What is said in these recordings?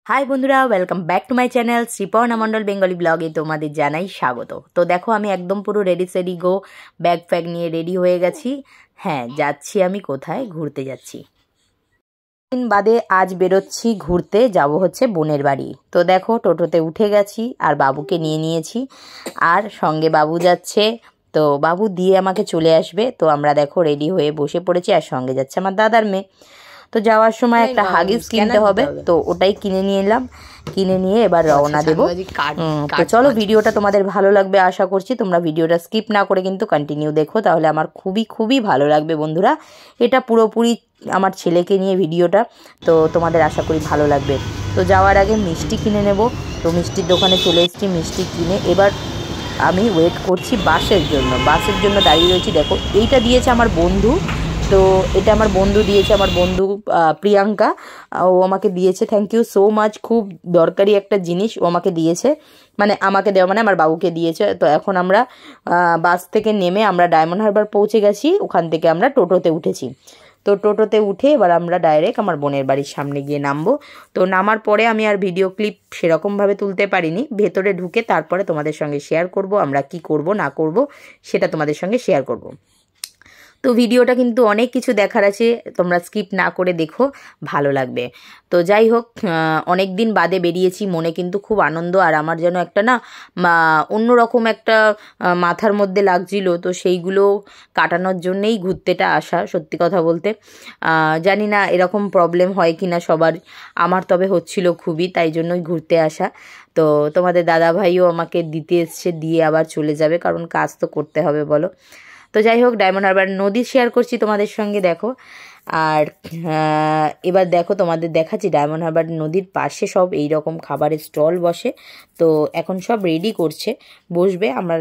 High বন্ধুরা, welcome back to my channel Sriparna Mondal Bengali ব্লগে তোমাদের জানাই স্বাগত। তো দেখো আমি একদম পুরো রেডি সেডি গো, ব্যাগ ফ্যাগ নিয়ে রেডি হয়ে গেছি। হ্যাঁ, যাচ্ছি আমি কোথায়, ঘুরতে যাচ্ছি। দিন বাদে আজ বেরোচ্ছি ঘুরতে, যাব হচ্ছে বোনের বাড়ি। তো দেখো টোটোতে উঠে গেছি আর বাবুকে নিয়ে নিয়েছি, আর সঙ্গে বাবু যাচ্ছে। তো বাবু দিয়ে আমাকে চলে আসবে। তো আমরা দেখো রেডি হয়ে বসে পড়েছি, আর সঙ্গে যাচ্ছে আমার দাদার মেয়ে। তো যাওয়ার সময় একটা হাগিস কিনতে হবে, তো ওটাই কিনে নিয়ে এলাম। কিনে নিয়ে এবার রওনা দেবো। তো চলো, ভিডিওটা তোমাদের ভালো লাগবে আশা করছি। তোমরা ভিডিওটা স্কিপ না করে কিন্তু কন্টিনিউ দেখো, তাহলে আমার খুবই খুবই ভালো লাগবে বন্ধুরা। এটা পুরোপুরি আমার ছেলেকে নিয়ে ভিডিওটা, তো তোমাদের আশা করি ভালো লাগবে। তো যাওয়ার আগে মিষ্টি কিনে নেব। তো মিষ্টির দোকানে চলে এসেছি, মিষ্টি কিনে এবার আমি ওয়েট করছি বাসের জন্য। বাসের জন্য দাঁড়িয়ে রয়েছি। দেখো এইটা দিয়েছে আমার বন্ধু। তো এটা আমার বন্ধু দিয়েছে, আমার বন্ধু প্রিয়াঙ্কা, ও আমাকে দিয়েছে। Thank you so much. খুব দরকারি একটা জিনিস ও আমাকে দিয়েছে, মানে আমাকে দেওয়া মানে আমার বাবুকে দিয়েছে। তো এখন আমরা বাস থেকে নেমে আমরা ডায়মন্ড হারবার পৌঁছে গেছি। ওখান থেকে আমরা টোটোতে উঠেছি। তো টোটোতে উঠে এবার আমরা ডাইরেক্ট আমার বোনের বাড়ির সামনে গিয়ে নামবো। তো নামার পরে আমি আর ভিডিও ক্লিপ সেরকমভাবে তুলতে পারিনি। ভেতরে ঢুকে তারপরে তোমাদের সঙ্গে শেয়ার করব আমরা কি করব না করব, সেটা তোমাদের সঙ্গে শেয়ার করব। তো ভিডিওটা কিন্তু অনেক কিছু দেখার আছে, তোমরা স্কিপ না করে দেখো, ভালো লাগবে। তো যাই হোক, অনেক দিন বাদে বেরিয়েছি, মনে কিন্তু খুব আনন্দ। আর আমার যেন একটা না অন্যরকম একটা মাথার মধ্যে লাগছিল। তো সেইগুলো কাটানোর জন্যেই ঘুরতেটা আসা, সত্যি কথা বলতে। জানি না এরকম প্রবলেম হয় কি না সবার, আমার তবে হচ্ছিল খুবই, তাই জন্যই ঘুরতে আসা। তো তোমাদের দাদা ভাইও আমাকে দিতে এসছে, দিয়ে আবার চলে যাবে, কারণ কাজ তো করতে হবে বলো। তো যাই হোক, ডায়মন্ড হারবার নদী শেয়ার করছি তোমাদের সঙ্গে, দেখো। আর এবার দেখো তোমাদের দেখাচ্ছি ডায়মন্ড হারবার নদীর পাশে সব এই রকম খাবারের স্টল বসে। তো এখন সব রেডি করছে, বসবে। আমরা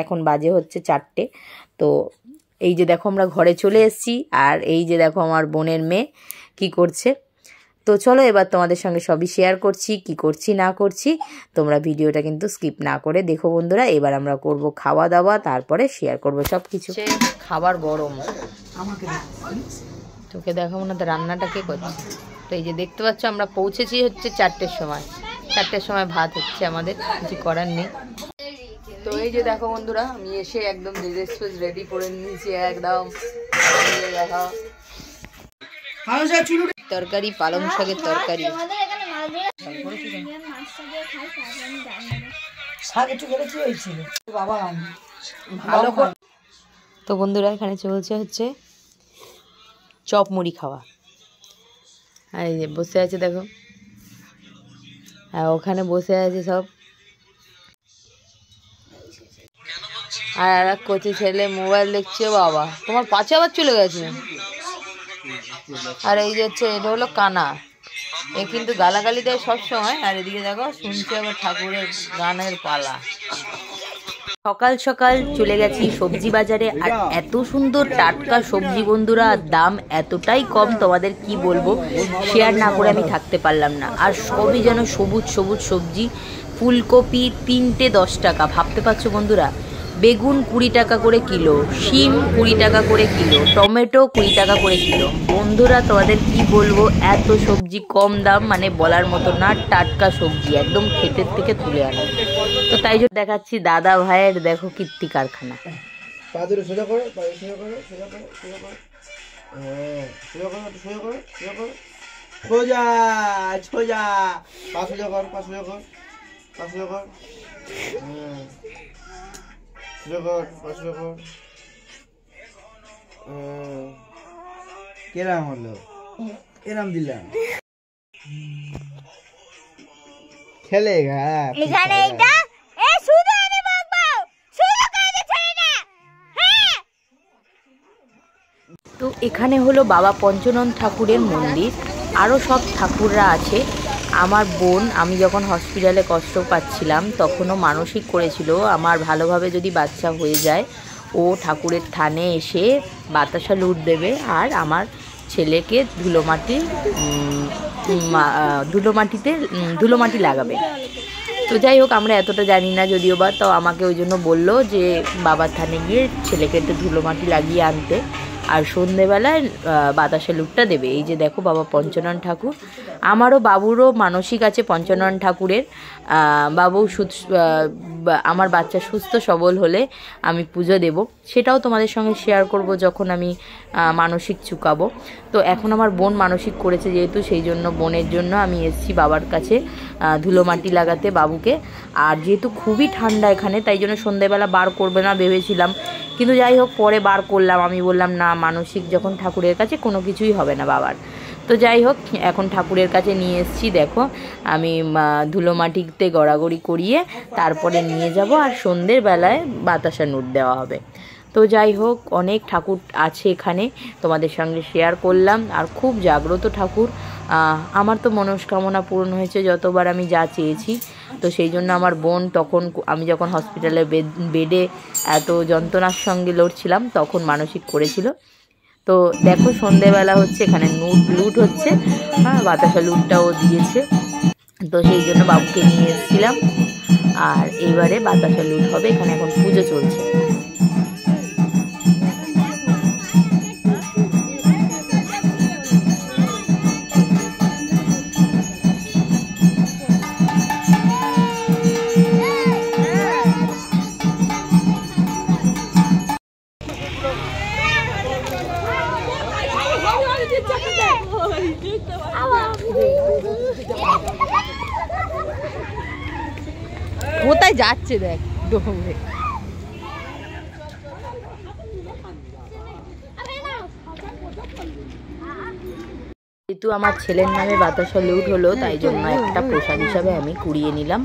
এখন বাজে হচ্ছে 4টে। তো এই যে দেখো আমরা ঘরে চলে এসেছি, আর এই যে দেখো আমার বোনের মেয়ে কি করছে। তো চলো এবার তোমাদের সঙ্গে সবই শেয়ার করছি, কি করছি না করছি। তোমরা ভিডিওটা কিন্তু স্কিপ না করে দেখো বন্ধুরা। এবার আমরা করব খাওয়া দাওয়া, তারপরে শেয়ার করব সব কিছু। খাবার গরম, আমাকে তোকে দেখাবো না, তো রান্নাটা কে করছে। তো এই যে দেখতে পাচ্ছ আমরা পৌঁছেছি হচ্ছে 4টের সময়। 4টের সময় ভাত হচ্ছে, আমাদের কিছু করার নেই। তো এই যে দেখো বন্ধুরা, আমি এসে একদম ড্রেস ফ্রেস রেডি করে নিয়েছি একদম। দেখো তরকারি, পালং শাকের তরকারি। তো বন্ধুরা এখানে চলছে হচ্ছে চপ মুড়ি খাওয়া। আর এই যে বসে আছে দেখো, হ্যাঁ ওখানে বসে আছে সব। আর এক কচি ছেলে মোবাইল দেখছে। বাবা, তোমার পাছে আবার চলে গেছে। আর এই যে হচ্ছে এটা হলো কানা, এ কিন্তু গালাগালি দেয় সবসময়। আর এদিকে দেখো শুনছে আবার ঠাকুরের গানের পালা। সকাল সকাল চলে গেছি সবজি বাজারে, আর এত সুন্দর টাটকা সবজি বন্ধুরা, দাম এতটাই কম তোমাদের কি বলবো, শেয়ার না করে আমি থাকতে পারলাম না। আর সবই যেন সবুজ সবুজ সবজি। ফুলকপি 3টে 10 টাকা, ভাবতে পারছো বন্ধুরা। বেগুন 20 টাকা করে কিলো, শিম 20 টাকা করে কিলো, টমেটো 20 টাকা করে কিলো। বন্ধুরা তোমাদের কি বলবো, এত সবজি কম দাম, মানে বলার মতো না। টাটকা সবজি একদম ক্ষেতের থেকে তুলে আনা। তো তাই জন্য দেখাচ্ছি দাদা ভাইয়ের দেখো কীর্তি কারখানা। কেরাম হলো, এরাম দিলাম খেলেগা। তো এখানে হলো বাবা পঞ্চনন ঠাকুরের মন্দির, আরও সব ঠাকুররা আছে। আমার বোন, আমি যখন হসপিটালে কষ্ট পাচ্ছিলাম তখনও মানসিক করেছিল আমার ভালোভাবে যদি বাচ্চা হয়ে যায়, ও ঠাকুরের থানে এসে বাতাসা লুট দেবে আর আমার ছেলেকে ধুলোমাটি লাগাবে। তো যাই হোক, আমরা এতটা জানি না যদিও বা, তো আমাকে ওই জন্য বললো যে বাবার থানে গিয়ে ছেলেকে একটু ধুলো মাটি লাগিয়ে আনতে, আর সন্ধেবেলায় বাতাসা লুটটা দেবে। এই যে দেখো বাবা পঞ্চনন ঠাকুর, আমারও বাবুরও মানসিক আছে পঞ্চনন ঠাকুরের। বাবু আমার বাচ্চা সুস্থ সবল হলে আমি পুজো দেব, সেটাও তোমাদের সঙ্গে শেয়ার করব যখন আমি মানসিক চুকাবো। তো এখন আমার বোন মানসিক করেছে যেহেতু, সেই জন্য বোনের জন্য আমি এসেছি বাবার কাছে ধুলো মাটি লাগাতে বাবুকে। আর যেহেতু খুবই ঠান্ডা এখানে, তাই জন্য সন্ধ্যেবেলা বার করবে না ভেবেছিলাম, কিন্তু যাই হোক পরে বার করলাম। আমি বললাম না, মানসিক যখন ঠাকুরের কাছে কোনো কিছুই হবে না বাবার। তো যাই হোক, এখন ঠাকুরের কাছে নিয়ে এসেছি। দেখো আমি ধুলো মাটিতে গড়াগড়ি করিয়ে তারপরে নিয়ে যাব, আর সন্ধ্যের বেলায় বাতাসা নুট দেওয়া হবে। তো যাই হোক, অনেক ঠাকুর আছে এখানে, তোমাদের সঙ্গে শেয়ার করলাম। আর খুব জাগ্রত ঠাকুর। আমার তো মনস্কামনা পূরণ হয়েছে যতবার আমি যা চেয়েছি। তো সেই জন্য আমার বোন তখন, আমি যখন হসপিটালের বেডে এত যন্ত্রণার সঙ্গে লড়ছিলাম, তখন মানসিক করেছিল। তো দেখো সন্ধেবেলা হচ্ছে, এখানে লুট হচ্ছে, বাতাসা লুটটাও দিয়েছে। তো সেই জন্য বাবুকে নিয়ে এসেছিলাম, আর এইবারে বাতাসা লুট হবে। এখানে এখন পুজো চলছে। কোথায় যাচ্ছে দেখ দৌড়ে। যেহেতু আমার ছেলের নামে বাতাসা লুট হলো, তাই জন্য একটা প্রসাদ হিসাবে আমি কুড়িয়ে নিলাম,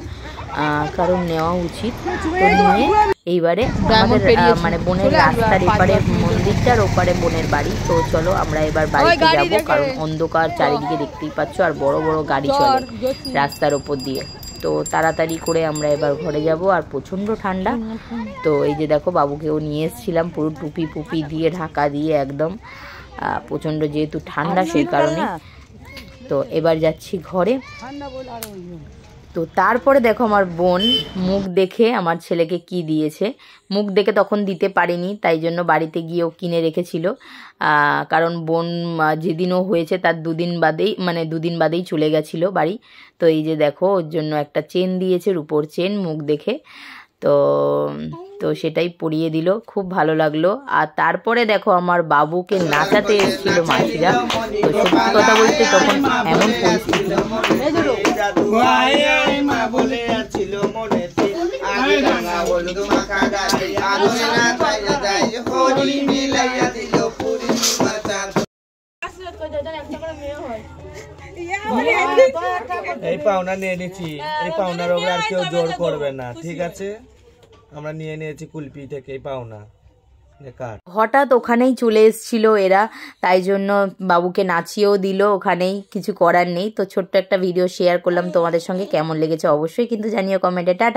কারণ নেওয়া উচিত। তো নিয়ে এইবারে আমাদের মানে বোনের রাস্তার এপারে মন্দিরটার ওপারে বোনের বাড়ি। তো চলো আমরা এবার বাড়িতে যাবো, কারণ অন্ধকার চারিদিকে দেখতেই পাচ্ছ, আর বড় বড় গাড়ি চলে রাস্তার ওপর দিয়ে। তো তাড়াতাড়ি করে আমরা এবার ঘরে যাব, আর প্রচণ্ড ঠান্ডা। তো এই যে দেখো বাবুকেও নিয়ে এসেছিলাম পুরো টুপি ফুপি দিয়ে ঢাকা দিয়ে একদম, প্রচণ্ড যেহেতু ঠান্ডা সেই কারণে। তো এবার যাচ্ছি ঘরে। তো তারপরে দেখো আমার বোন মুখ দেখে আমার ছেলেকে কি দিয়েছে। মুখ দেখে তখন দিতে পারিনি, তাই জন্য বাড়িতে গিয়েও কিনে রেখেছিল, কারণ বোন যেদিনও হয়েছে তার দুদিন বাদেই চলে গেছিলো বাড়ি। তো এই যে দেখো ওর জন্য একটা চেন দিয়েছে, রূপোর চেন, মুখ দেখে। তো সেটাই পরিয়ে দিল, খুব ভালো লাগলো। আর তারপরে দেখো আমার বাবুকে নাচাতে এসেছিল মাসিরা। তো সত্যি কথা বলতে তখন এমন পরিস্থিতি, এই পাওনা নিয়ে নিয়েছি, এই পাওনার ওপর আর কেউ জোর করবে না, ঠিক আছে? আমরা নিয়ে নিয়েছি কুলপি থেকে এই পাওনা। হঠাৎ ওখানেই চলে এসেছিল এরা, তাই জন্য বাবুকে নাচিয়েও দিল, ওখানেই কিছু করার নেই। তো ছোট্ট একটা ভিডিও শেয়ার করলাম তোমাদের সঙ্গে, কেমন লেগেছে অবশ্যই কিন্তু জানিও কমেন্টে। টাটা।